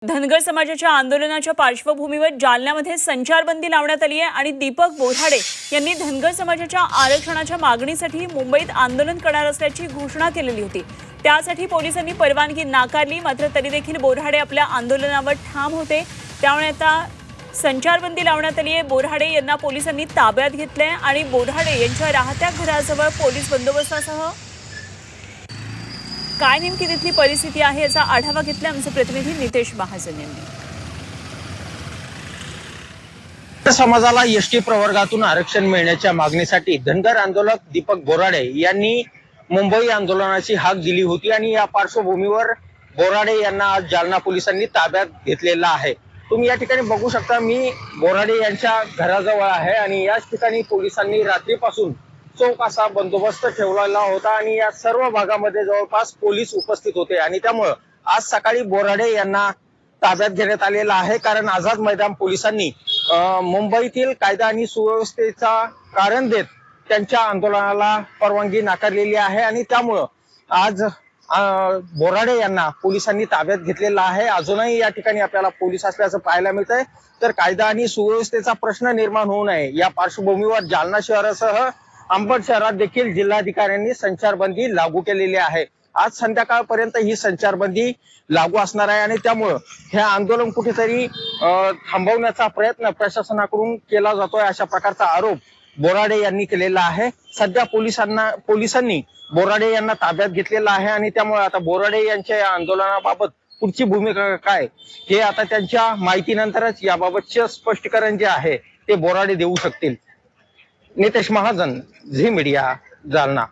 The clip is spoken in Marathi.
धनगर समाजाच्या आंदोलनाच्या पार्श्वभूमीवर जालन्यामध्ये संचारबंदी लावण्यात आली आहे आणि दीपक बोराडे यांनी धनगर समाजाच्या आरक्षणाच्या मागणीसाठी मुंबईत आंदोलन करणार असल्याची घोषणा केलेली होती। त्यासाठी पोलिसांनी परवानगी नाकारली, मात्र तरी देखील बोराडे आपल्या आंदोलनावर ठाम होते। त्यामुळे आता संचारबंदी लावण्यात आली आहे। बोराडे यांना पोलिसांनी ताब्यात घेतले आणि बोराडे यांच्या राहत्या घराजवळ पोलीस बंदोबस्तासह काय नेमकी तिथली परिस्थिती आहे याचा आढावा घेतला आमचे प्रतिनिधी नितेश महाजन यांनी। समाजाला एसटी प्रवर्गातून आरक्षण मिळण्याच्या मागणीसाठी धनगर आंदोलक दीपक बोराडे यांनी मुंबई आंदोलनाची हाक दिली होती आणि या पार्श्वभूमीवर बोराडे यांना आज जालना पोलिसांनी ताब्यात घेतलेला आहे। तुम्ही या ठिकाणी बघू शकता, मी बोराडे यांच्या घराजवळ आहे आणि याच ठिकाणी पोलिसांनी रात्रीपासून चोख असा बंदोबस्त ठेवलेला होता आणि या सर्व भागामध्ये जवळपास पोलीस उपस्थित होते आणि त्यामुळे आज सकाळी बोराडे यांना ताब्यात घेण्यात आलेला आहे। कारण आझाद मैदान पोलिसांनी मुंबईतील कायदा आणि सुव्यवस्थेचा कारण देत त्यांच्या आंदोलनाला परवानगी नाकारलेली आहे आणि त्यामुळे आज बोराडे यांना पोलिसांनी ताब्यात घेतलेला आहे। अजूनही या ठिकाणी आपल्याला पोलीस असल्याचं पाहायला मिळतंय। तर कायदा आणि सुव्यवस्थेचा प्रश्न निर्माण होऊ नये या पार्श्वभूमीवर जालना शहरासह अंबड शहरात देखील जिल्हाधिकाऱ्यांनी संचारबंदी लागू केलेली आहे। आज संध्याकाळपर्यंत ही संचारबंदी लागू असणार आहे आणि त्यामुळे हे आंदोलन कुठेतरी थांबवण्याचा प्रयत्न प्रशासनाकडून केला जातोय, अशा प्रकारचा आरोप बोराडे यांनी केलेला आहे। सध्या पोलिसांनी बोराडे यांना ताब्यात घेतलेला आहे आणि त्यामुळे आता बोराडे यांच्या या आंदोलनाबाबत पुढची भूमिका काय हे आता त्यांच्या माहितीनंतरच याबाबतचे स्पष्टीकरण जे आहे ते बोराडे देऊ शकतील। नितेश महाजन, झी मीडिया, जालना।